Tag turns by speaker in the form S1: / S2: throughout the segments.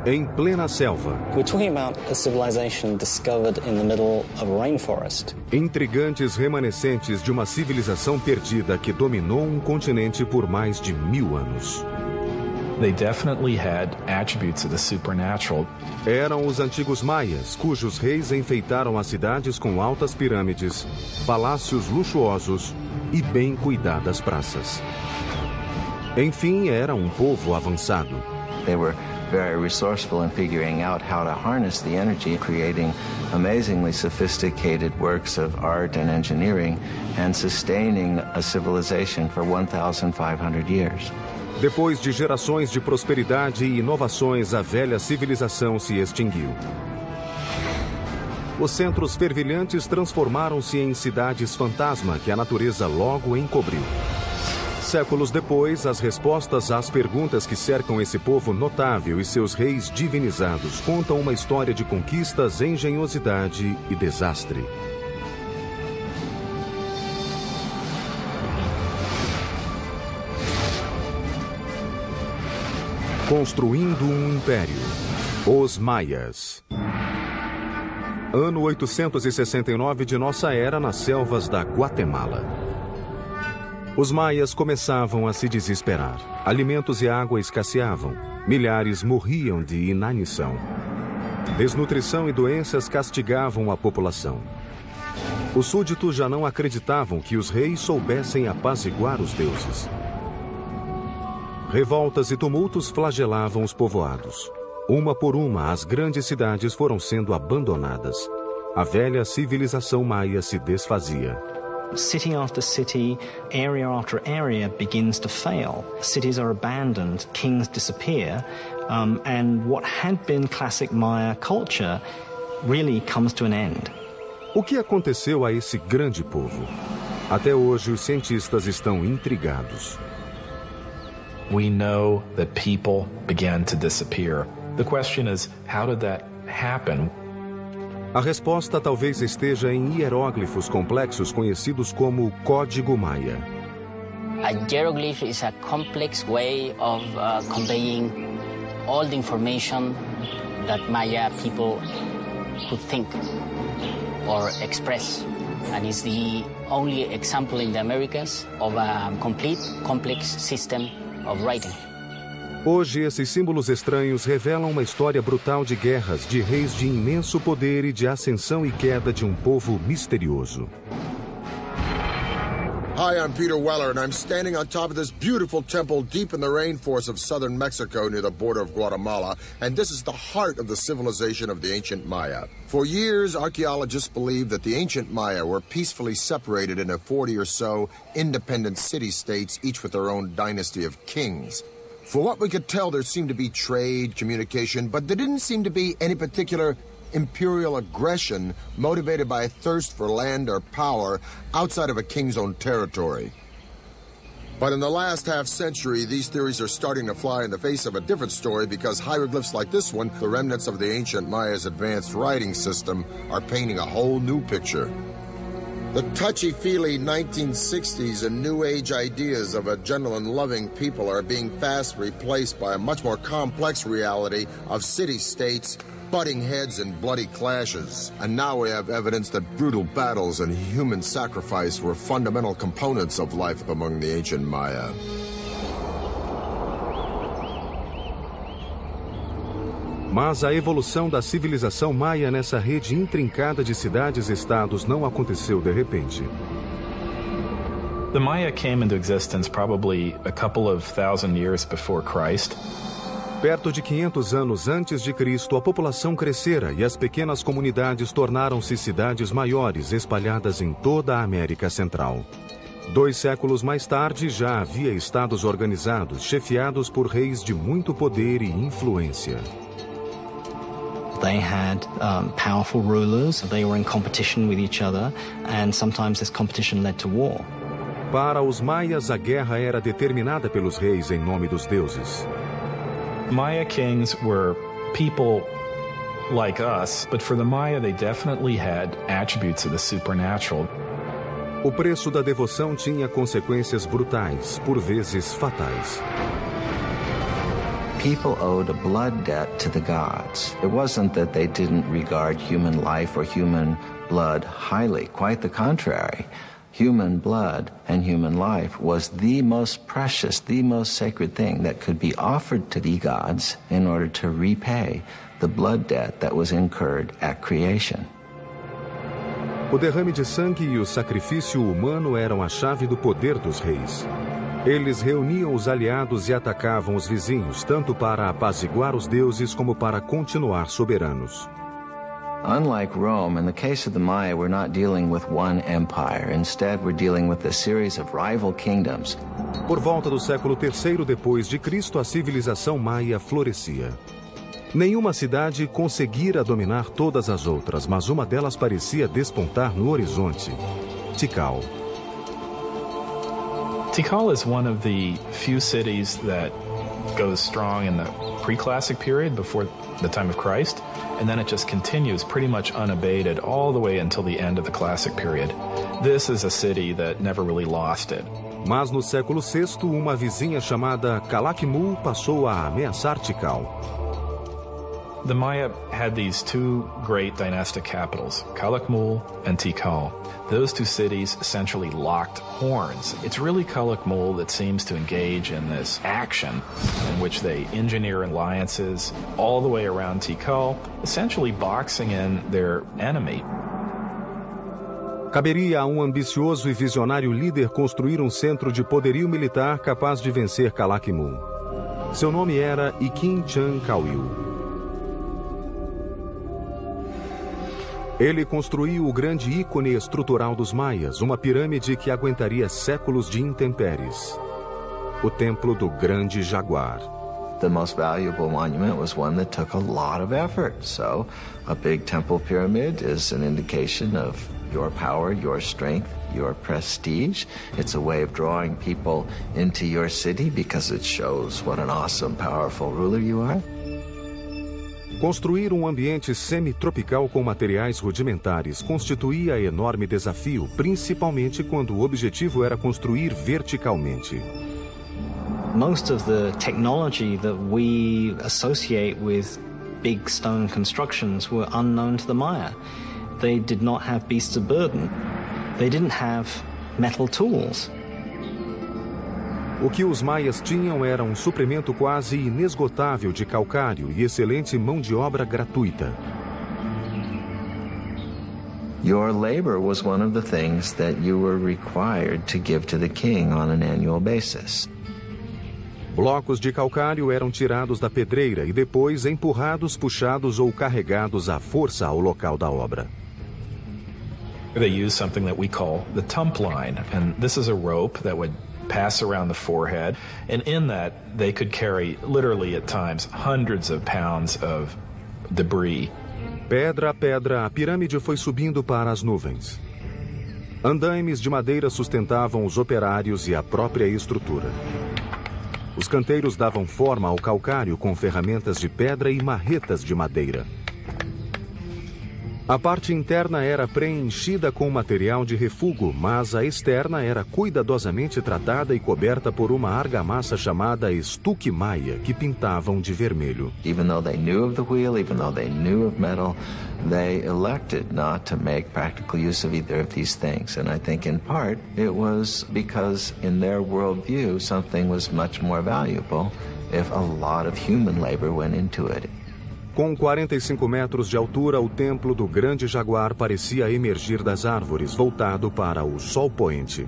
S1: em plena selva.
S2: We're talking about a civilization discovered in the middle of a rainforest.
S1: Intrigantes remanescentes de uma civilização perdida que dominou um continente por mais de 1000 anos.
S3: They definitely had attributes of the supernatural.
S1: Eram os antigos maias, cujos reis enfeitaram as cidades com altas pirâmides, palácios luxuosos e bem cuidadas praças. Enfim, era um povo avançado.
S4: They were very resourceful in figuring out how to harness the energy, creating amazingly sophisticated works of art and engineering, and sustaining a civilization for 1,500 years.
S1: Depois de gerações de prosperidade e inovações, a velha civilização se extinguiu. Os centros fervilhantes transformaram-se em cidades fantasma que a natureza logo encobriu. Séculos depois, as respostas às perguntas que cercam esse povo notável e seus reis divinizados contam uma história de conquistas, engenhosidade e desastre. Construindo um império. Os Maias. Ano 869 de nossa era, nas selvas da Guatemala. Os maias começavam a se desesperar. Alimentos e água escasseavam. Milhares morriam de inanição. Desnutrição e doenças castigavam a população. Os súditos já não acreditavam que os reis soubessem apaziguar os deuses. Revoltas e tumultos flagelavam os povoados. Uma por uma, as grandes cidades foram sendo abandonadas. A velha civilização maia se desfazia.
S2: City after city, area after area begins to fail. Cities are abandoned, kings disappear, and what had been classic Maya culture really comes to an end.
S1: O que aconteceu a esse grande povo? Até hoje, os cientistas estão intrigados.
S3: We know that people began to disappear. The question is, how did that happen?
S1: A resposta talvez esteja em hieróglifos complexos conhecidos como Código Maia.
S5: A hieroglyph is a complex way of conveying all the information that Maya people could think or express. And it's the only example in the Americas of a complete, complex system of writing.
S1: Hoje, esses símbolos estranhos revelam uma história brutal de guerras, de reis de imenso poder e de ascensão e queda de um povo misterioso.
S6: Hi, I'm Peter Weller, and I'm standing on top of this beautiful temple deep in the rainforest of southern Mexico near the border of Guatemala, and this is the heart of the civilization of the ancient Maya. For years, archaeologists believed that the ancient Maya were peacefully separated into 40 or so independent city-states, each with their own dynasty of kings. For what we could tell, there seemed to be trade, communication, but there didn't seem to be any particular imperial aggression motivated by a thirst for land or power outside of a king's own territory. But in the last half-century, these theories are starting to fly in the face of a different story because hieroglyphs like this one, the remnants of the ancient Maya's advanced writing system, are painting a whole new picture. The touchy-feely 1960s and New Age ideas of a gentle and loving people are being fast replaced by a much more complex reality of city-states, butting heads and bloody clashes. And now we have evidence that brutal battles and human sacrifice were fundamental components of life among the ancient Maya.
S1: Mas a evolução da civilização maia nessa rede intrincada de cidades-estados não aconteceu de repente.
S3: The Maya came into existence probably a couple of thousand years before Christ.
S1: Perto de 500 anos antes de Cristo, a população crescera e as pequenas comunidades tornaram-se cidades maiores espalhadas em toda a América Central. 2 séculos mais tarde, já havia estados organizados, chefiados por reis de muito poder e influência.
S2: They had powerful rulers. They were in competition with each other, and sometimes this competition led to war.
S1: Para os maias, a guerra era determinada pelos reis em nome dos deuses.
S3: Maya kings were people like us, but for the Maya they definitely had attributes of the supernatural.
S1: O preço da devoção tinha consequências brutais, por vezes fatais.
S4: people owed a blood debt to the gods. It wasn't that they didn't regard human life or human blood highly. Quite the contrary. Human blood and human life was the most precious, the most sacred thing that could be offered to the gods in order to repay the blood debt that was incurred at creation.
S1: O derrame de sangue e o sacrifício humano eram a chave do poder dos reis. Eles reuniam os aliados e atacavam os vizinhos, tanto para apaziguar os deuses como para continuar soberanos.
S4: Unlike Rome, in the case of the Maya, we're not dealing with one empire. Instead, we're dealing with a series of rival kingdoms.
S1: Por volta do século III depois de Cristo, a civilização maia florescia. Nenhuma cidade conseguira dominar todas as outras, mas uma delas parecia despontar no horizonte: Tikal.
S3: Tikal is one of the few cities that goes strong in the pre-classic period before the time of Christ, and then it just continues pretty much unabated all the way until the end of the classic period. This is a city that never really lost it.
S1: Mas no século VI, uma vizinha chamada Calakmul passou a ameaçar Tikal.
S3: The Maya had these two great dynastic capitals, Calakmul and Tikal. Those two cities essentially locked horns. It's really Calakmul that seems to engage in this action in which they engineer alliances all the way around Tikal, essentially boxing in their enemy.
S1: Caberia a um ambicioso e visionário líder construir um centro de poderio militar capaz de vencer Calakmul. Seu nome era Ikin Chan Kawil. Ele construiu o grande ícone estrutural dos maias, uma pirâmide que aguentaria séculos de intempéries. O Templo do Grande Jaguar.
S4: The most valuable monument was one that took a lot of effort. So, a big temple pyramid is an indication of your power, your strength, your prestige. It's a way of drawing people into your city because it shows what an awesome, powerful ruler you are.
S1: Construir um ambiente semi-tropical com materiais rudimentares constituía enorme desafio, principalmente quando o objetivo era construir verticalmente.
S2: Most of the technology that we associate with big stone constructions were unknown to the Maya. They did not have beasts of burden. They didn't have metal tools.
S1: O que os maias tinham era um suprimento quase inesgotável de calcário e excelente mão de obra gratuita.
S4: Your labor was one of the things that you were required to give to the king on an annual basis.
S1: Blocos de calcário eram tirados da pedreira e depois empurrados, puxados ou carregados à força ao local da obra.
S3: They use something that we call the tump line, and this is a rope that would pass around the forehead, and in that they could carry literally at times hundreds of pounds of debris.
S1: Pedra a pedra, a pirâmide foi subindo para as nuvens. Andaimes de madeira sustentavam os operários e a própria estrutura. Os canteiros davam forma ao calcário com ferramentas de pedra e marretas de madeira. A parte interna era preenchida com material de refúgio, mas a externa era cuidadosamente tratada e coberta por uma argamassa chamada estuque maia, que pintavam de vermelho.
S4: Even though they knew of the wheel, even though they knew of metal, they elected not to make practical use of either of these things. And I think in part it was because in their worldview something was much more valuable if a lot of human labor went into it.
S1: Com 45 metros de altura, o Templo do Grande Jaguar parecia emergir das árvores, voltado para o sol poente.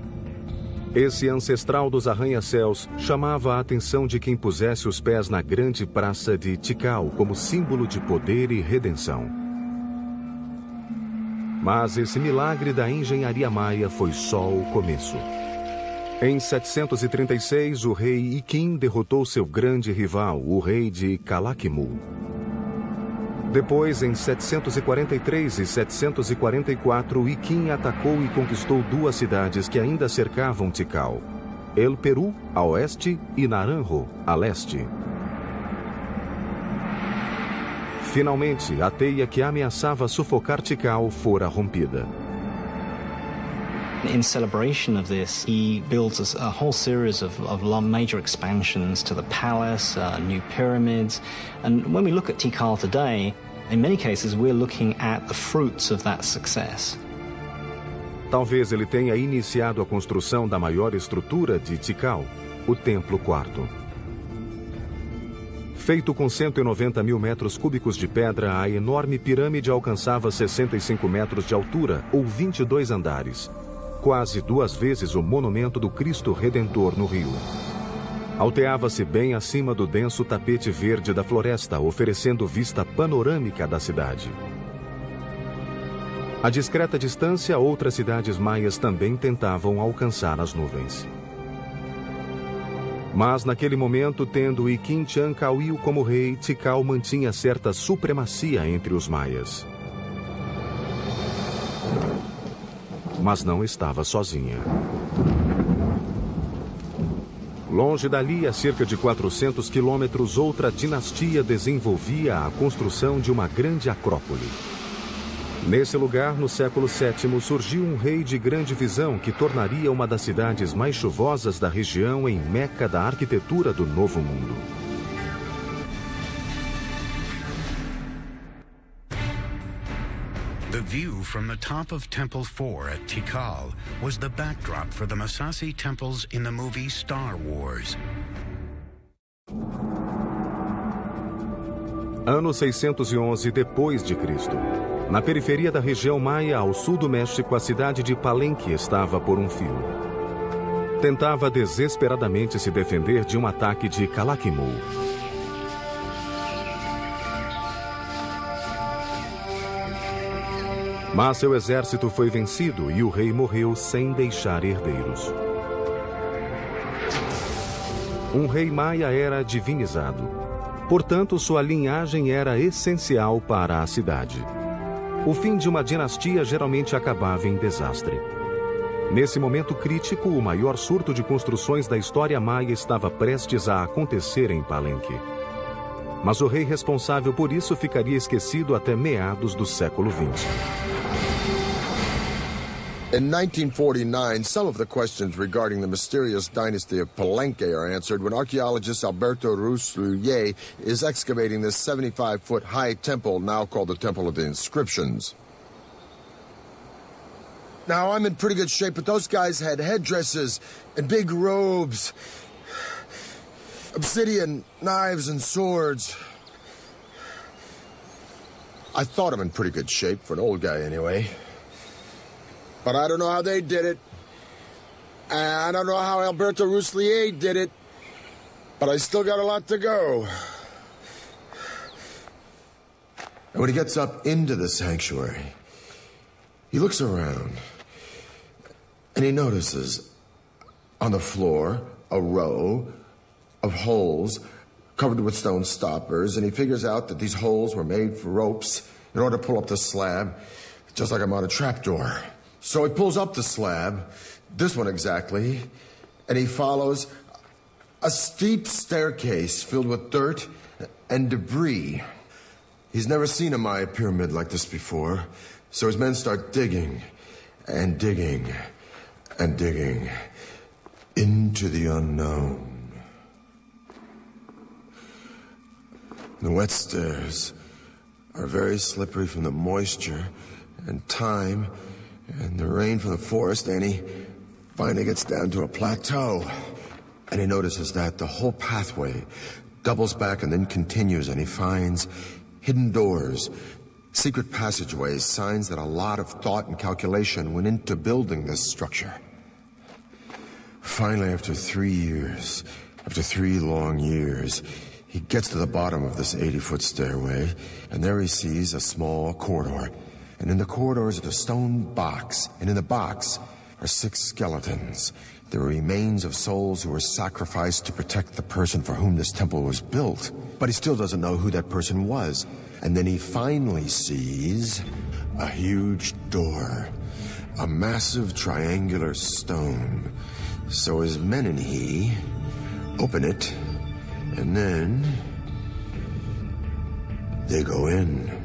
S1: Esse ancestral dos arranha-céus chamava a atenção de quem pusesse os pés na grande praça de Tikal como símbolo de poder e redenção. Mas esse milagre da engenharia maia foi só o começo. Em 736, o rei Ikin derrotou seu grande rival, o rei de Calakmul. Depois, em 743 e 744, Ikin atacou e conquistou duas cidades que ainda cercavam Tikal: El Peru, a oeste, e Naranjo, a leste. Finalmente, a teia que ameaçava sufocar Tikal fora rompida.
S2: In celebration of this, he builds a whole series of major expansions to the palace, new pyramids. And when we look at Tikal today, in many cases we're looking at the fruits of that success.
S1: Talvez ele tenha iniciado a construção da maior estrutura de Tikal, o Templo Quarto. Feito com 190 mil metros cúbicos de pedra, a enorme pirâmide alcançava 65 metros de altura, ou 22 andares. Quase 2 vezes o monumento do Cristo Redentor no Rio. Alteava-se bem acima do denso tapete verde da floresta, oferecendo vista panorâmica da cidade. A discreta distância, outras cidades maias também tentavam alcançar as nuvens. Mas naquele momento, tendo Iquim-Chancauil como rei, Tikal mantinha certa supremacia entre os maias. Mas não estava sozinha. Longe dali, a cerca de 400 quilômetros, outra dinastia desenvolvia a construção de uma grande acrópole. Nesse lugar, no século VII, surgiu um rei de grande visão que tornaria uma das cidades mais chuvosas da região em meca da arquitetura do Novo Mundo.
S7: The view from the top of Temple 4 at Tikal was the backdrop for the Massassi temples in the movie Star Wars.
S1: Ano 611 depois de Cristo. Na periferia da região maia, ao sul do México, a cidade de Palenque estava por um fio. Tentava desesperadamente se defender de um ataque de Calakmul. Mas seu exército foi vencido e o rei morreu sem deixar herdeiros. Um rei maia era divinizado. Portanto, sua linhagem era essencial para a cidade. O fim de uma dinastia geralmente acabava em desastre. Nesse momento crítico, o maior surto de construções da história maia estava prestes a acontecer em Palenque. Mas o rei responsável por isso ficaria esquecido até meados do século XX.
S6: In 1949, some of the questions regarding the mysterious dynasty of Palenque are answered when archaeologist Alberto Rusluye is excavating this 75-foot-high temple, now called the Temple of the Inscriptions. Now, I'm in pretty good shape, but those guys had headdresses and big robes, obsidian, knives, and swords. I thought I'm in pretty good shape, for an old guy anyway. But I don't know how they did it. I don't know how Alberto Ruslier did it. But I still got a lot to go. And when he gets up into the sanctuary, he looks around and he notices on the floor a row of holes covered with stone stoppers, and he figures out that these holes were made for ropes in order to pull up the slab, just like I'm on a trapdoor. So he pulls up the slab, this one exactly, and he follows a steep staircase filled with dirt and debris. He's never seen a Maya pyramid like this before, so his men start digging and digging and digging into the unknown. The wet stairs are very slippery from the moisture and time and the rain from the forest, and he finally gets down to a plateau. And he notices that the whole pathway doubles back and then continues, and he finds hidden doors, secret passageways, signs that a lot of thought and calculation went into building this structure. Finally, after 3 years, after 3 long years, he gets to the bottom of this 80-foot stairway, and there he sees a small corridor. And in the corridor is a stone box, and in the box are 6 skeletons, the remains of souls who were sacrificed to protect the person for whom this temple was built. But he still doesn't know who that person was. And then he finally sees a huge door, a massive triangular stone. So his men and he open it, and then they go in.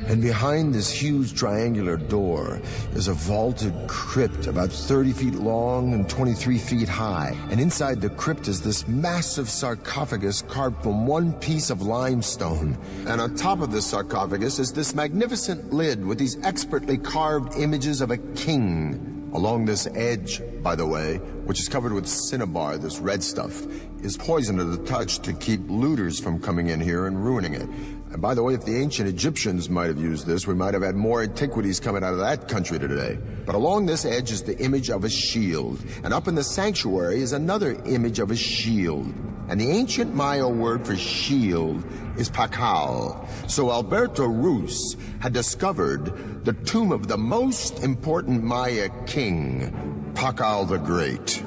S6: And behind this huge triangular door is a vaulted crypt about 30 feet long and 23 feet high. And inside the crypt is this massive sarcophagus carved from one piece of limestone. And on top of this sarcophagus is this magnificent lid with these expertly carved images of a king. Along this edge, by the way, which is covered with cinnabar, this red stuff, is poison to the touch to keep looters from coming in here and ruining it. And by the way, if the ancient Egyptians might have used this, we might have had more antiquities coming out of that country today. But along this edge is the image of a shield. And up in the sanctuary is another image of a shield. And the ancient Maya word for shield is Pakal. So Alberto Ruz had discovered the tomb of the most important Maya king, Pakal the Great.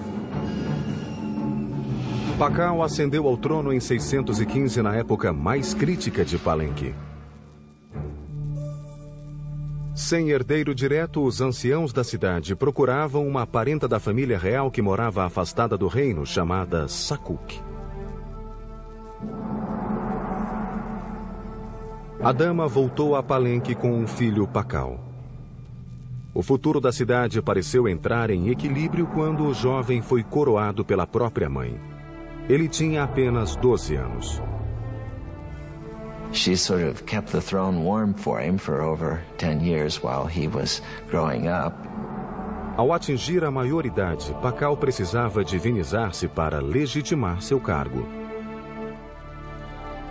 S1: Pakal ascendeu ao trono em 615 na época mais crítica de Palenque. Sem herdeiro direto, os anciãos da cidade procuravam uma parenta da família real que morava afastada do reino, chamada Sakuk. A dama voltou a Palenque com um filho Pakal. O futuro da cidade pareceu entrar em equilíbrio quando o jovem foi coroado pela própria mãe. Ele tinha apenas 12 anos.
S4: She sort of kept the throne warm for him for over 10 years while he was growing up.
S1: Ao atingir a maioridade, Pakal precisava divinizar-se para legitimar seu cargo.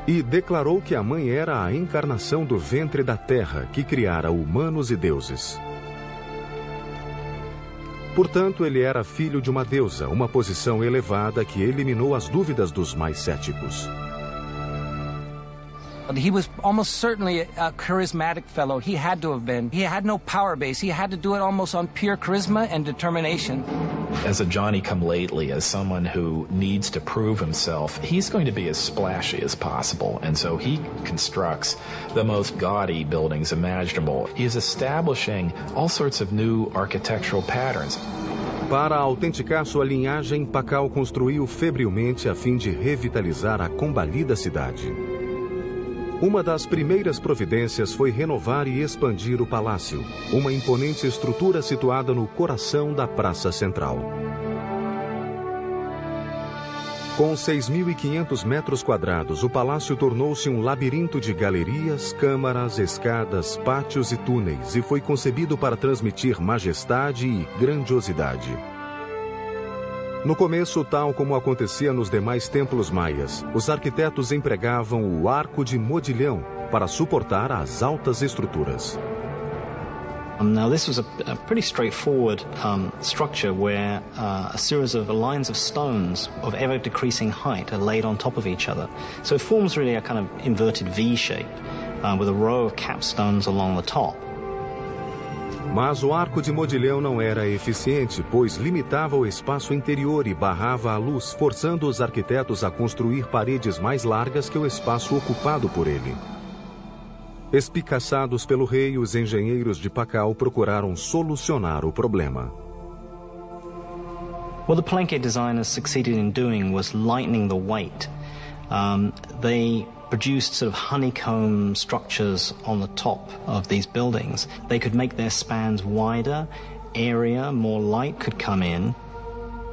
S1: E declarou que a mãe era a encarnação do ventre da terra que criara humanos e deuses. Portanto, ele era filho de uma deusa, uma posição elevada que eliminou as dúvidas dos mais céticos.
S8: He was almost certainly a charismatic fellow. He had to have been. He had no power base. He had to do it almost on pure charisma and determination.
S3: As a Johnny-come-lately, as someone who needs to prove himself, he's going to be as splashy as possible. And so he constructs the most gaudy buildings imaginable. He is establishing all sorts of new architectural patterns.
S1: Para autenticar sua linhagem, Pakal construiu febrilmente a fim de revitalizar a combalida cidade. Uma das primeiras providências foi renovar e expandir o palácio, uma imponente estrutura situada no coração da Praça Central. Com 6.500 metros quadrados, o palácio tornou-se um labirinto de galerias, câmaras, escadas, pátios e túneis e foi concebido para transmitir majestade e grandiosidade. No começo, tal como acontecia nos demais templos maias, os arquitetos empregavam o arco de modilhão para suportar as altas estruturas.
S2: Now this was a pretty straightforward structure where a series of lines of stones of ever decreasing height are laid on top of each other. So it forms really a kind of inverted V shape with a row of capstones along the top.
S1: Mas o arco de modilhão não era eficiente, pois limitava o espaço interior e barrava a luz, forçando os arquitetos a construir paredes mais largas que o espaço ocupado por ele. Espicaçados pelo rei, os engenheiros de Pakal procuraram solucionar o problema.
S2: What the Palenque designers succeeded in doing was lightening the weight. They produced sort of honeycomb structures on the top of these buildings. They could make their spans wider, airier, more light could come in.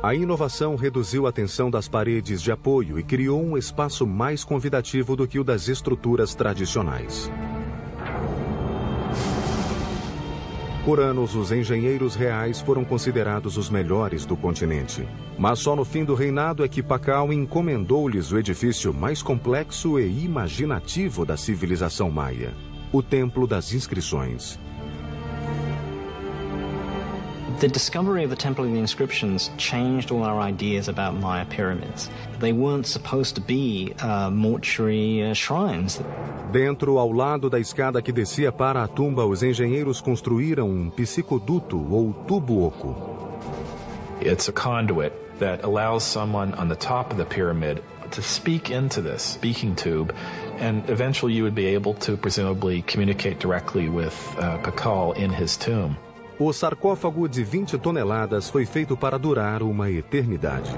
S1: A inovação reduziu a tensão das paredes de apoio e criou um espaço mais convidativo do que o das estruturas tradicionais. Por anos, os engenheiros reais foram considerados os melhores do continente. Mas só no fim do reinado é que Pakal encomendou-lhes o edifício mais complexo e imaginativo da civilização maia, o Templo das Inscrições.
S2: The discovery of the Temple of the Inscriptions changed all our ideas about Maya pyramids. They weren't supposed to be mortuary shrines.
S1: Dentro, ao lado da escada que descia para a tumba, os engenheiros construíram um psicoduto ou tubo oco.
S3: It's a conduit that allows someone on the top of the pyramid to speak into this speaking tube, and eventually you would be able to presumably communicate directly with Pakal in his tomb.
S1: O sarcófago de 20 toneladas foi feito para durar uma eternidade.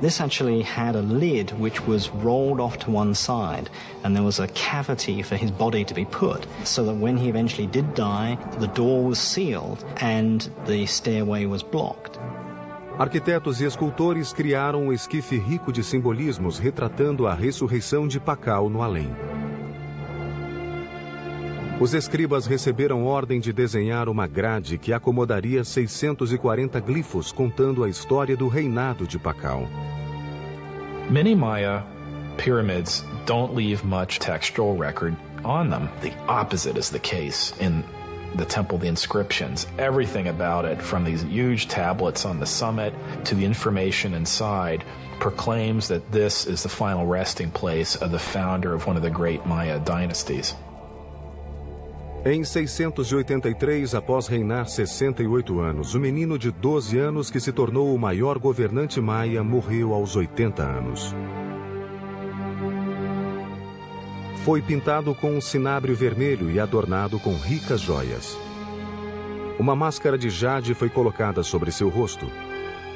S2: This actually had a lid which was rolled off to one side, and there was a cavity for his body to be put, so that when he eventually did die, the door was sealed and the stairway was blocked.
S1: Arquitetos e escultores criaram um esquife rico de simbolismos retratando a ressurreição de Pakal no além. Os escribas receberam ordem de desenhar uma grade que acomodaria 640 glifos contando a história do reinado de Pakal.
S3: Many Maya pyramids don't leave much textual record on them. The opposite is the case in the temple, the inscriptions. Everything about it, from these huge tablets on the summit to the information inside, proclaims that this is the final resting place of the founder of one of the great Maya dynasties.
S1: Em 683, após reinar 68 anos, o menino de 12 anos que se tornou o maior governante maia morreu aos 80 anos. Foi pintado com um cinábrio vermelho e adornado com ricas joias. Uma máscara de jade foi colocada sobre seu rosto.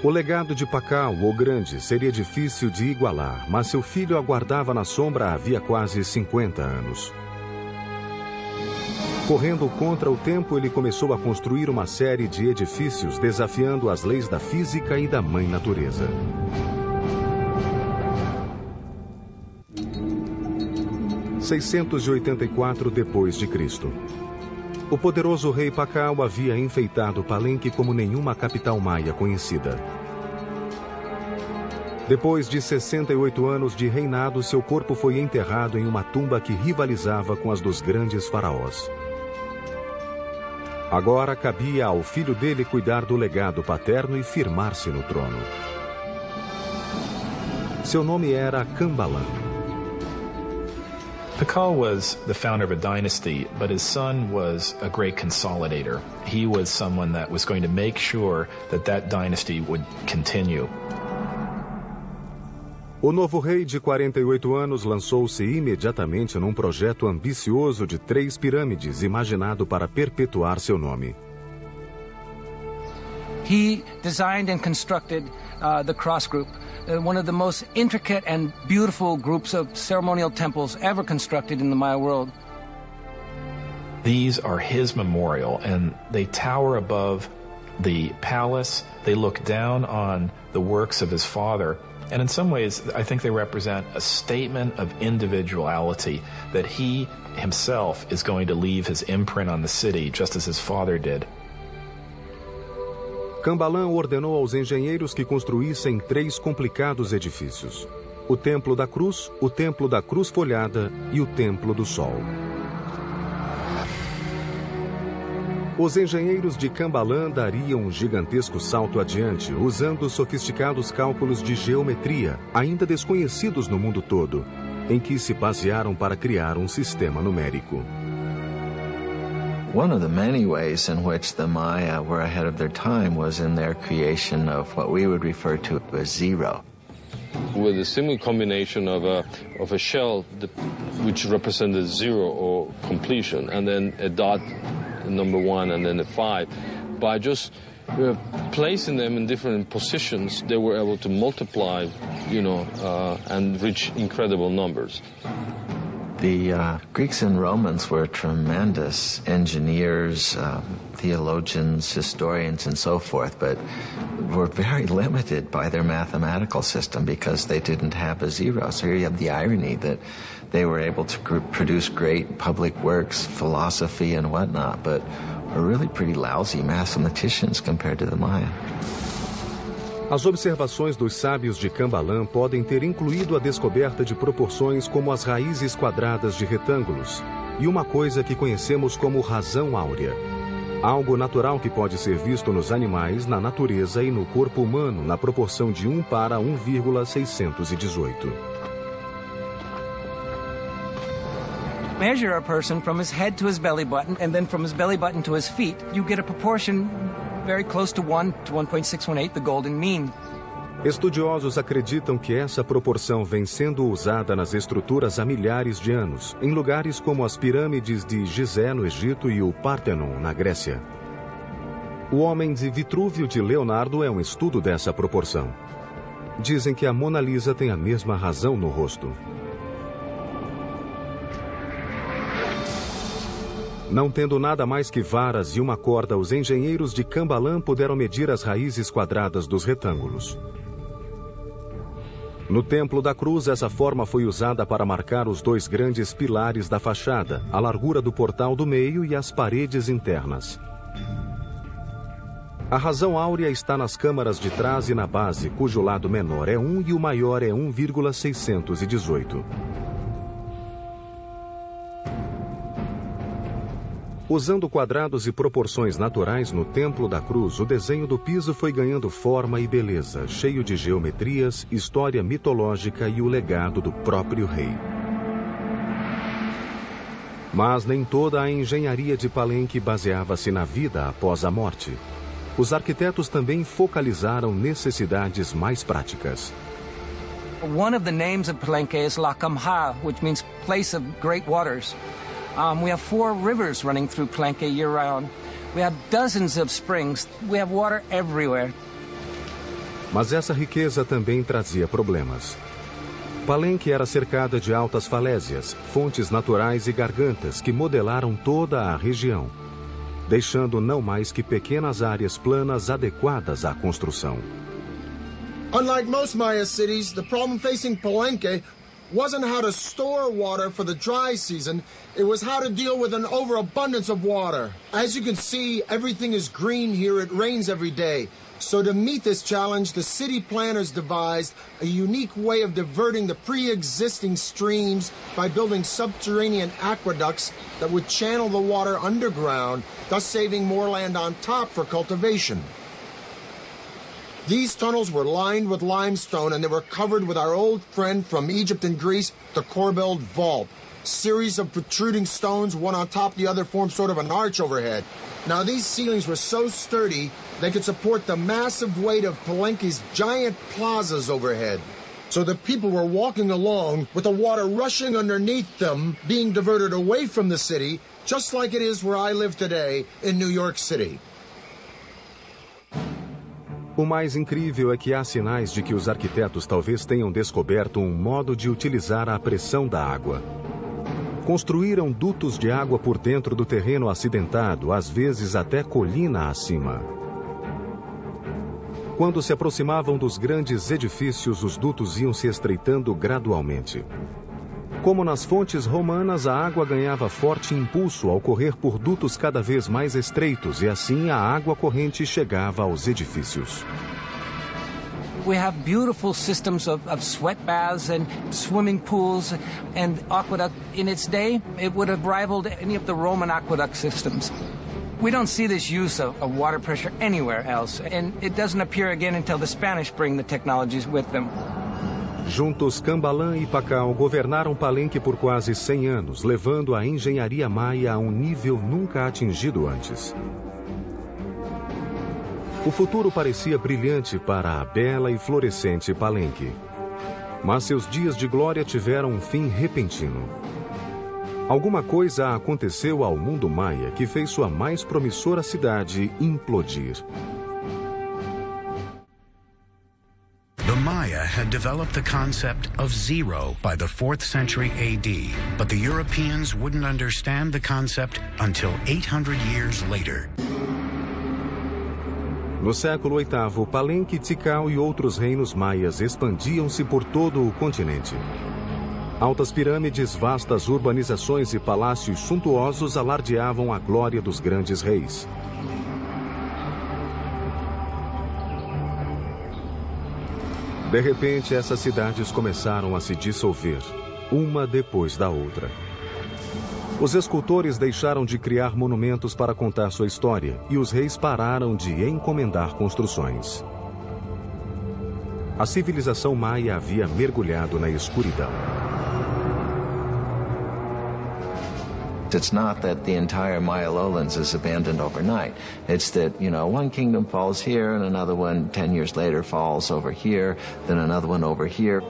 S1: O legado de Pakal, o Grande, seria difícil de igualar, mas seu filho aguardava na sombra havia quase 50 anos. Correndo contra o tempo, ele começou a construir uma série de edifícios desafiando as leis da física e da mãe natureza. Em 684 depois de Cristo. O poderoso rei Pakal havia enfeitado Palenque como nenhuma capital maia conhecida. Depois de 68 anos de reinado, seu corpo foi enterrado em uma tumba que rivalizava com as dos grandes faraós. Agora cabia ao filho dele cuidar do legado paterno e firmar-se no trono. Seu nome era Kambalan.
S3: Pakal was the founder of a dynasty, but his son was a great consolidator. He was someone that was going to make sure that that dynasty would continue.
S1: O novo rei de 48 anos lançou-se imediatamente num projeto ambicioso de 3 pirâmides imaginado para perpetuar seu nome.
S8: He designed and constructed the Cross Group, one of the most intricate and beautiful groups of ceremonial temples ever constructed in the Maya world.
S3: These are his memorial, and they tower above the palace. They look down on the works of his father. And in some ways, I think they represent a statement of individuality, that he himself is going to leave his imprint on the city, just as his father did.
S1: Kambalan ordenou aos engenheiros que construíssem 3 complicados edifícios: o Templo da Cruz, o Templo da Cruz Folhada e o Templo do Sol. Os engenheiros de Kambalan dariam um gigantesco salto adiante, usando sofisticados cálculos de geometria, ainda desconhecidos no mundo todo, em que se basearam para criar um sistema numérico.
S4: One of the many ways in which the Maya were ahead of their time was in their creation of what we would refer to as zero.
S9: With a similar combination of a shell which represented 0 or completion, and then a dot, number 1, and then a 5. By just placing them in different positions, they were able to multiply, and reach incredible numbers.
S4: The Greeks and Romans were tremendous engineers, theologians, historians, and so forth, but were very limited by their mathematical system because they didn't have a zero. So here you have the irony that they were able to produce great public works, philosophy, and whatnot, but were really pretty lousy mathematicians compared to the Maya.
S1: As observações dos sábios de Kambalan podem ter incluído a descoberta de proporções como as raízes quadradas de retângulos e uma coisa que conhecemos como razão áurea. Algo natural que pode ser visto nos animais, na natureza e no corpo humano na proporção de 1 para 1,618.
S8: Measure a person from his head to his belly button, and then from his belly button to his feet, you get a proportion very close to 1 to 1.618, the golden mean.
S1: Estudiosos acreditam que essa proporção vem sendo usada nas estruturas há milhares de anos, em lugares como as pirâmides de Gizé, no Egito, e o Parthenon, na Grécia. O Homem de Vitrúvio de Leonardo é um estudo dessa proporção. Dizem que a Mona Lisa tem a mesma razão no rosto. Não tendo nada mais que varas e uma corda, os engenheiros de Cambalan puderam medir as raízes quadradas dos retângulos. No Templo da Cruz, essa forma foi usada para marcar os dois grandes pilares da fachada, a largura do portal do meio e as paredes internas. A razão áurea está nas câmaras de trás e na base, cujo lado menor é 1 e o maior é 1,618. Usando quadrados e proporções naturais no Templo da Cruz, o desenho do piso foi ganhando forma e beleza, cheio de geometrias, história mitológica e o legado do próprio rei. Mas nem toda a engenharia de Palenque baseava-se na vida após a morte. Os arquitetos também focalizaram necessidades mais práticas.
S8: One of the names of Palenque is Lacamha, which means place of great waters. We have 4 rivers running through Palenque year-round. We have dozens of springs. We have water everywhere.
S1: Mas essa riqueza também trazia problemas. Palenque era cercada de altas falésias, fontes naturais e gargantas que modelaram toda a região, deixando não mais que pequenas áreas planas adequadas à construção.
S6: Unlike most Maya cities, the problem facing Palenque wasn't how to store water for the dry season, it was how to deal with an overabundance of water. As you can see, everything is green here, it rains every day. So to meet this challenge, the city planners devised a unique way of diverting the pre-existing streams by building subterranean aqueducts that would channel the water underground, thus saving more land on top for cultivation. These tunnels were lined with limestone and they were covered with our old friend from Egypt and Greece, the Corbelled Vault. Series of protruding stones, one on top of the other, formed sort of an arch overhead. Now these ceilings were so sturdy, they could support the massive weight of Palenque's giant plazas overhead. So the people were walking along with the water rushing underneath them, being diverted away from the city, just like it is where I live today in New York City.
S1: O mais incrível é que há sinais de que os arquitetos talvez tenham descoberto um modo de utilizar a pressão da água. Construíram dutos de água por dentro do terreno acidentado, às vezes até colina acima. Quando se aproximavam dos grandes edifícios, os dutos iam se estreitando gradualmente. Como nas fontes romanas, a água ganhava forte impulso ao correr por dutos cada vez mais estreitos e assim a água corrente chegava aos edifícios.
S8: We have beautiful systems of sweat baths and swimming pools and aqueduct. In its day, it would have rivaled any of the Roman aqueduct systems. We don't see this use of water pressure anywhere else, and it doesn't appear again until the Spanish bring the technologies with them.
S1: Juntos, Cambalan e Pacal governaram Palenque por quase 100 anos, levando a engenharia maia a um nível nunca atingido antes. O futuro parecia brilhante para a bela e florescente Palenque. Mas seus dias de glória tiveram um fim repentino. Alguma coisa aconteceu ao mundo maia que fez sua mais promissora cidade implodir.
S7: The Maya had developed the concept of zero by the 4th century AD, but the Europeans wouldn't understand the concept until 800 years later.
S1: No século VIII, Palenque, Tikal e outros reinos maias expandiam-se por todo o continente. Altas pirâmides, vastas urbanizações e palácios suntuosos alardeavam a glória dos grandes reis. De repente, essas cidades começaram a se dissolver, uma depois da outra. Os escultores deixaram de criar monumentos para contar sua história e os reis pararam de encomendar construções. A civilização maia havia mergulhado na escuridão.
S4: It's not that the entire Maya lowlands is abandoned overnight. It's that, one kingdom falls here and another one 10 years later falls over here, then another one over here.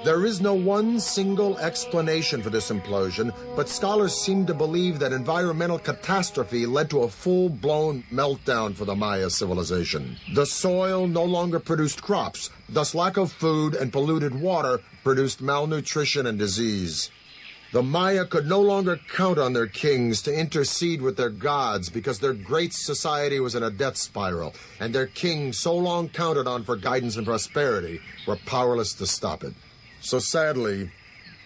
S6: There is no one single explanation for this implosion, but scholars seem to believe that environmental catastrophe led to a full-blown meltdown for the Maya civilization. The soil no longer produced crops, thus lack of food and polluted water produced malnutrition and disease. The Maya could no longer count on their kings to intercede with their gods because their great society was in a death spiral, and their kings, so long counted on for guidance and prosperity, were powerless to stop it. So sadly,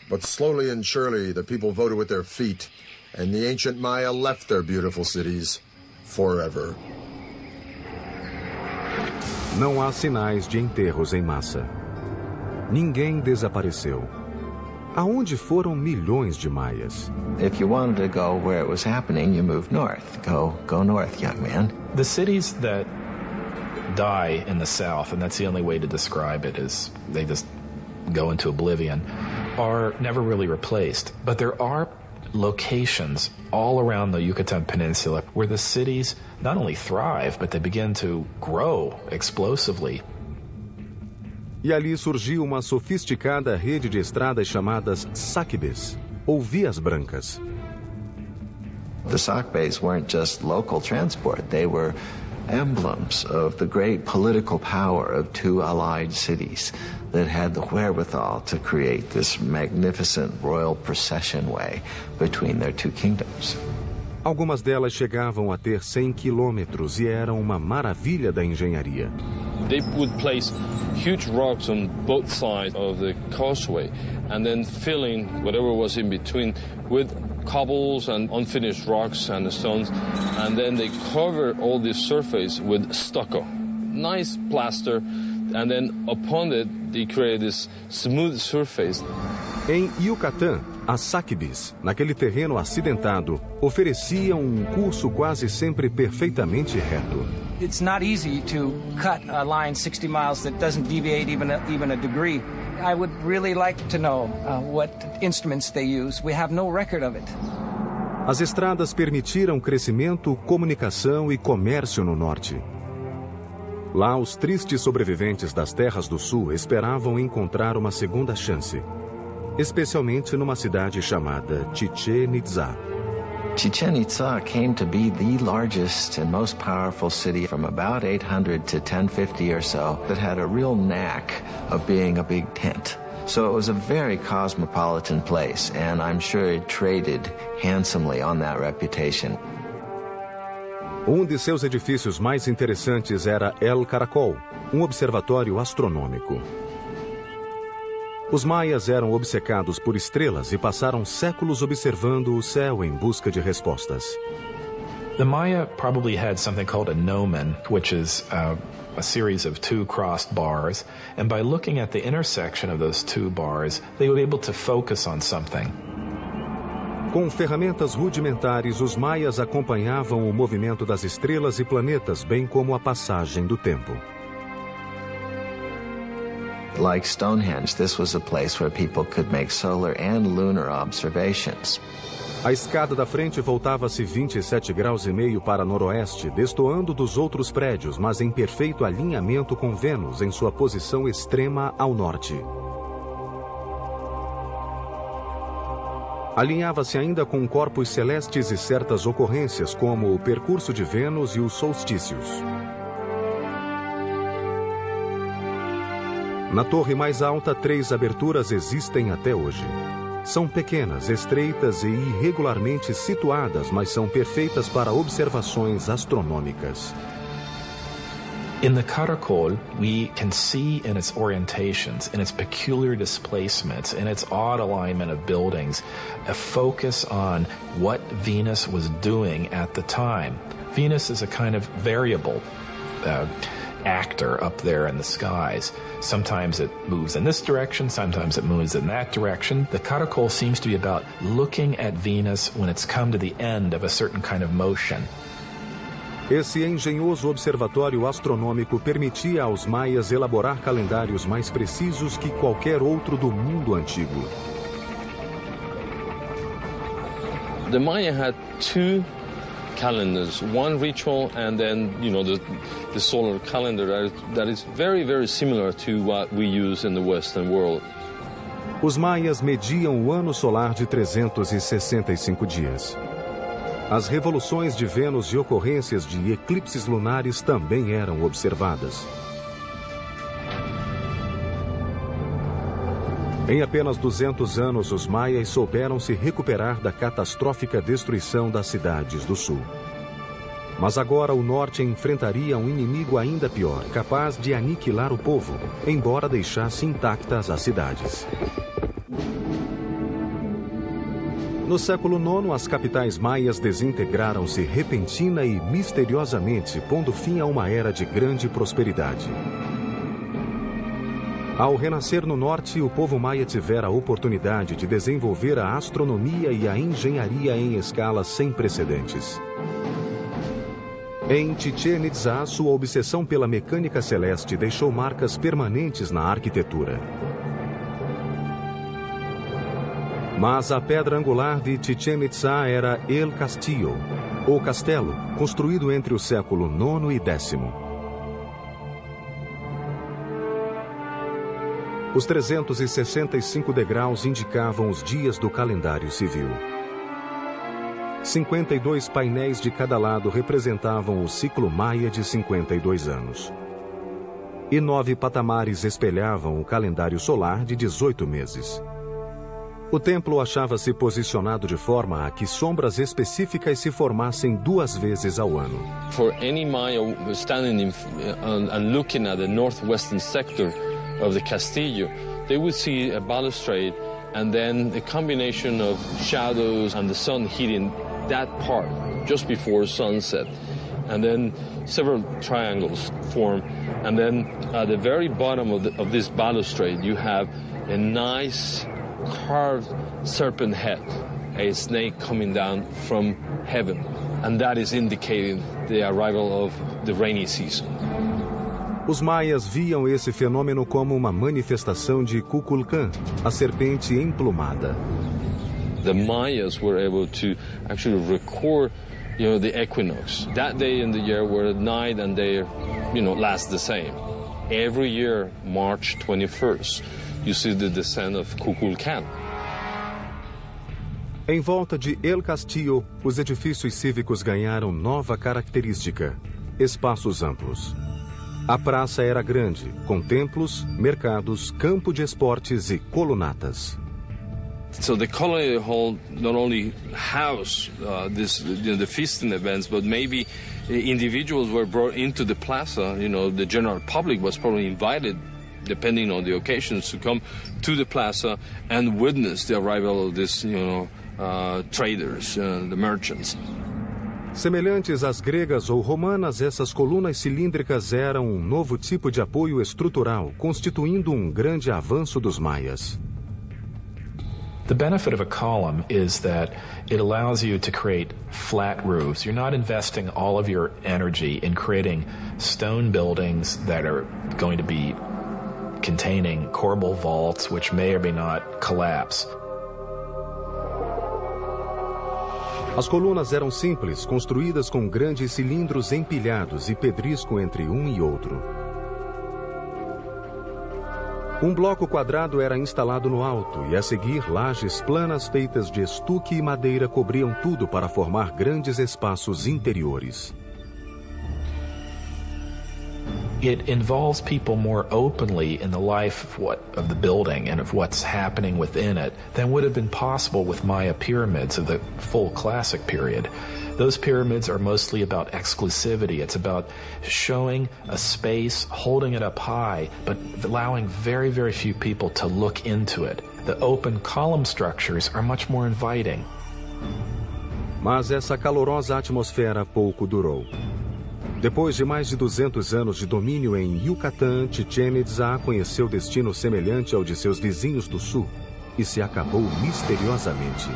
S6: but slowly and surely, the people voted with their feet, and the ancient Maya left their beautiful cities forever.
S1: Não há sinais de enterros em massa. Ninguém desapareceu. Aonde foram milhões de maias?
S4: If you wanted to go where it was happening, you moved north. Go north, young man.
S3: The cities that die in the south, and that's the only way to describe it, is they just go into oblivion, are never really replaced. But there are locations all around the Yucatan Peninsula where the cities not only thrive, but they begin to grow explosively.
S1: E ali surgiu uma sofisticada rede de estradas chamadas Sacbes, ou vias brancas.
S4: The Sacbes weren't just local transport. They were emblems of the great political power of two allied cities that had the wherewithal to create this magnificent royal procession way between their two kingdoms.
S1: Algumas delas chegavam a ter 100 quilômetros e eram uma maravilha da engenharia.
S9: They would place huge rocks on both sides of the causeway and then filling whatever was in between with cobbles and unfinished rocks and stones, and then they cover all this surface with stucco. Nice plaster, and then upon it they create this smooth surface.
S1: Em Yucatán, as Sacbes, naquele terreno acidentado, ofereciam um curso quase sempre perfeitamente reto.
S8: It's not easy to cut a line 60 miles that doesn't deviate even a degree. I would really like to know what instruments they use. We have no record of it.
S1: As estradas permitiram crescimento, comunicação e comércio no norte. Lá, os tristes sobreviventes das terras do sul esperavam encontrar uma segunda chance, especialmente numa cidade chamada Chichén Itzá.
S4: Chichén Itzá came to be the largest and most powerful city from about 800 to 1050 or so that had a real knack of being a big tent. So it was a very cosmopolitan place, and I'm sure it traded handsomely on that reputation.
S1: De seus edifícios mais interessantes era El Caracol, observatório astronômico. Os maias eram obcecados por estrelas e passaram séculos observando o céu em busca de respostas.
S3: The Maya probably had something called a gnomon, which is a series of two crossed bars, and by looking at the intersection of those two bars, they were able to focus on something.
S1: Com ferramentas rudimentares, os maias acompanhavam o movimento das estrelas e planetas, bem como a passagem do tempo.
S4: Like Stonehenge, this was a place where people could make solar and lunar observations.
S1: A escada da frente voltava-se 27,5 graus para noroeste, destoando dos outros prédios, mas em perfeito alinhamento com Vênus em sua posição extrema ao norte. Alinhava-se ainda com corpos celestes e certas ocorrências, como o percurso de Vênus e os solstícios. Na torre mais alta, 3 aberturas existem até hoje. São pequenas, estreitas e irregularmente situadas, mas são perfeitas para observações astronômicas.
S3: In the Caracol, we can see in its orientations, in its peculiar displacements, in its odd alignment of buildings, a focus on what Venus was doing at the time. Venus is a kind of variable actor up there in the skies. Sometimes it moves in this direction, sometimes it moves in that direction. The Caracol seems to be about looking at Venus when it's come to the end of a certain kind of motion.
S1: Esse engenhoso observatório astronômico permitia aos maias elaborar calendários mais precisos que qualquer outro do mundo antigo.
S9: The Maya had 2 calendars, one ritual and then, the solar calendar that is very, very similar to what we use in the Western world.
S1: Os maias mediam o ano solar de 365 dias. As revoluções de Vênus e ocorrências de eclipses lunares também eram observadas. Em apenas 200 anos, os maias souberam se recuperar da catastrófica destruição das cidades do sul. Mas agora o norte enfrentaria um inimigo ainda pior, capaz de aniquilar o povo, embora deixasse intactas as cidades. No século IX, as capitais maias desintegraram-se repentina e misteriosamente, pondo fim a uma era de grande prosperidade. Ao renascer no norte, o povo maia tivera a oportunidade de desenvolver a astronomia e a engenharia em escalas sem precedentes. Em Chichén Itzá, sua obsessão pela mecânica celeste deixou marcas permanentes na arquitetura. Mas a pedra angular de Chichén Itzá era El Castillo, ou castelo, construído entre o século IX e X. Os 365 degraus indicavam os dias do calendário civil. 52 painéis de cada lado representavam o ciclo maia de 52 anos. E 9 patamares espelhavam o calendário solar de 18 meses. O templo achava-se posicionado de forma a que sombras específicas se formassem 2 vezes ao ano.
S9: For any Maya standing and looking at the northwestern sector of the Castillo, they would see a balustrade and then a combination of shadows and the sun hitting that part just before sunset. And then several triangles form. And then at the very bottom of this balustrade, you have a nice carved serpent head, a snake coming down from heaven. And that is indicating the arrival of the rainy season.
S1: Os maias viam esse fenômeno como uma manifestação de Kukulkan, a serpente emplumada.
S9: The Mayas were able to actually record, the equinox. That day in the year where night and day, last the same. Every year, March 21st, you see the descent of Kukulkan.
S1: Em volta de El Castillo, os edifícios cívicos ganharam nova característica: espaços amplos. A praça era grande, com templos, mercados, campo de esportes e colunatas.
S9: So the colony hall not only housed the feasting events, but maybe individuals were brought into the plaza. The general public was probably invited, depending on the occasions, to come to the plaza and witness the arrival of these, traders, the merchants.
S1: Semelhantes às gregas ou romanas, essas colunas cilíndricas eram um novo tipo de apoio estrutural, constituindo um grande avanço dos maias.
S3: The benefit of a column is that it allows you to create flat roofs. You're not investing all of your energy in creating stone buildings that are going to be containing corbel vaults, which may or may not collapse.
S1: As colunas eram simples, construídas com grandes cilindros empilhados e pedrisco entre um e outro. Um bloco quadrado era instalado no alto e, a seguir, lajes planas feitas de estuque e madeira cobriam tudo para formar grandes espaços interiores.
S3: It involves people more openly in the life of the building and of what's happening within it than would have been possible with Maya pyramids of the full classic period. Those pyramids are mostly about exclusivity. It's about showing a space, holding it up high, but allowing very, very few people to look into it. The open column structures are much more inviting.
S1: Mas essa calorosa atmosfera pouco durou. Depois de mais de 200 anos de domínio em Yucatán, Chichén Itzá conheceu destino semelhante ao de seus vizinhos do sul e se acabou misteriosamente.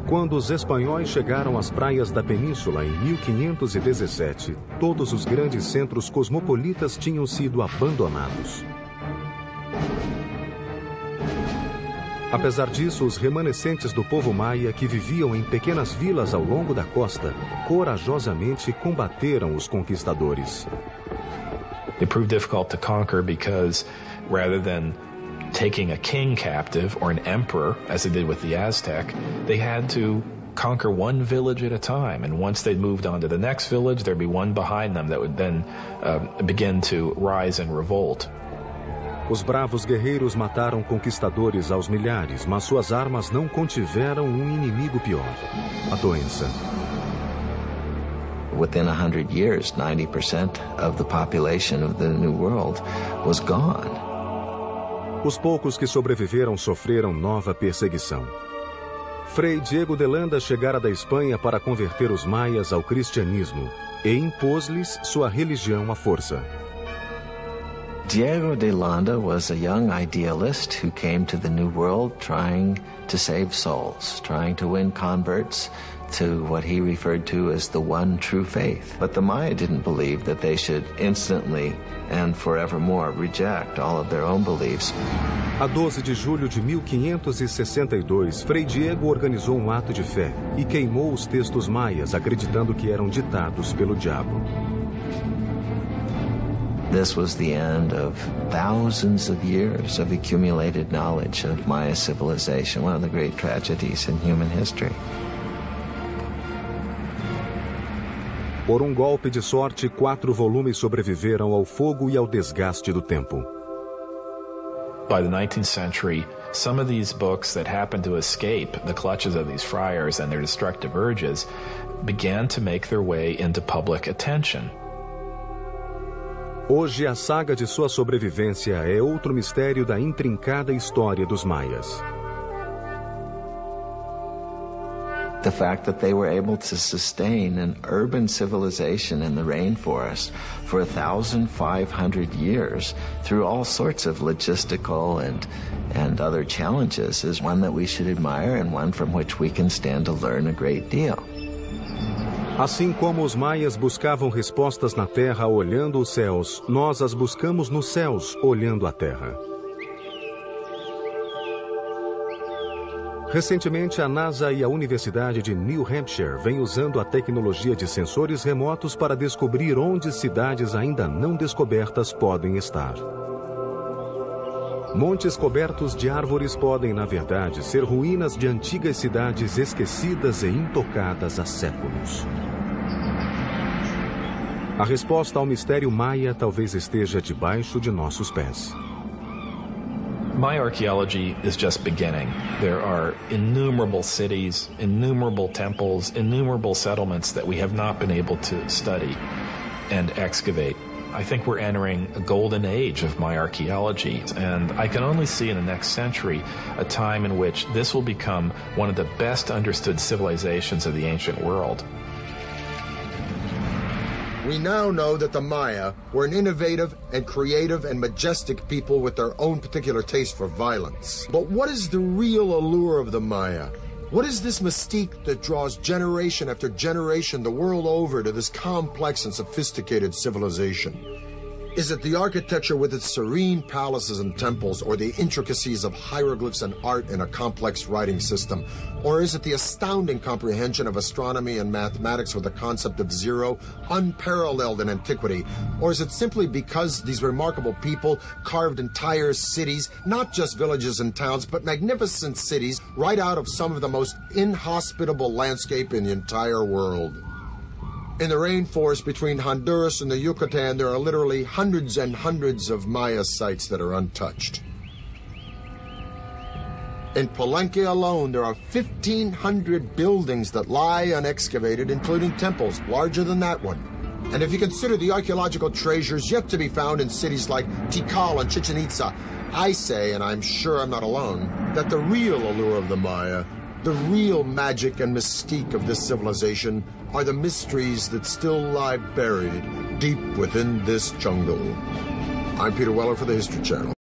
S1: Quando os espanhóis chegaram às praias da península em 1517, todos os grandes centros cosmopolitas tinham sido abandonados. Apesar disso, os remanescentes do povo maia que viviam em pequenas vilas ao longo da costa, corajosamente combateram os conquistadores.
S3: It proved difficult to conquer because rather than taking a king captive or an emperor, as they did with the Aztec. They had to conquer one village at a time, and once they moved on to the next village, there'd be one behind them that would then begin to rise in revolt.
S1: Os bravos guerreiros mataram conquistadores aos milhares, mas suas armas não contiveram inimigo pior: a doença.
S4: Within 100 years, 90% of the population of the New World was gone.
S1: Os poucos que sobreviveram sofreram nova perseguição. Frei Diego de Landa chegara da Espanha para converter os maias ao cristianismo e impôs-lhes sua religião à força.
S4: Diego de Landa was a young idealist who came to the New World trying to save souls, trying to win converts to what he referred to as the one true faith. But the Maya didn't believe that they should instantly and forevermore reject all of their own beliefs.
S1: A 12 de julho de 1562, Frei Diego organizou um ato de fé e queimou os textos maias, acreditando que eram ditados pelo diabo.
S4: This was the end of thousands of years of accumulated knowledge of Maya civilization, one of the great tragedies in human history.
S1: Por um golpe de sorte, 4 volumes sobreviveram ao fogo e ao desgaste do tempo.
S3: By the 19th century, some of these books that happened to escape the clutches of these friars and their destructive urges began to make their way into public attention.
S1: Hoje, a saga de sua sobrevivência é outro mistério da intrincada história dos maias.
S4: The fact that they were able to sustain an urban civilization in the rainforest for 1,500 years through all sorts of logistical and other challenges is one that we should admire and one from which we can stand to learn a great deal.
S1: Assim como os maias buscavam respostas na terra olhando os céus, nós as buscamos nos céus olhando a terra. Recentemente, a NASA e a Universidade de New Hampshire vêm usando a tecnologia de sensores remotos para descobrir onde cidades ainda não descobertas podem estar. Montes cobertos de árvores podem, na verdade, ser ruínas de antigas cidades esquecidas e intocadas há séculos. A resposta ao mistério maia talvez esteja debaixo de nossos pés.
S3: Maya archaeology is just beginning. There are innumerable cities, innumerable temples, innumerable settlements that we have not been able to study and excavate. I think we're entering a golden age of Maya archaeology, and I can only see in the next century a time in which this will become one of the best understood civilizations of the ancient world.
S6: We now know that the Maya were an innovative and creative and majestic people with their own particular taste for violence. But what is the real allure of the Maya? What is this mystique that draws generation after generation the world over to this complex and sophisticated civilization? Is it the architecture with its serene palaces and temples, or the intricacies of hieroglyphs and art in a complex writing system? Or is it the astounding comprehension of astronomy and mathematics with the concept of zero, unparalleled in antiquity? Or is it simply because these remarkable people carved entire cities, not just villages and towns, but magnificent cities, right out of some of the most inhospitable landscape in the entire world? In the rainforest between Honduras and the Yucatan, there are literally hundreds and hundreds of Maya sites that are untouched. In Palenque alone, there are 1,500 buildings that lie unexcavated, including temples larger than that one. And if you consider the archaeological treasures yet to be found in cities like Tikal and Chichen Itza, I say, and I'm sure I'm not alone, that the real allure of the Maya, the real magic and mystique of this civilization, are the mysteries that still lie buried deep within this jungle. I'm Peter Weller for the History Channel.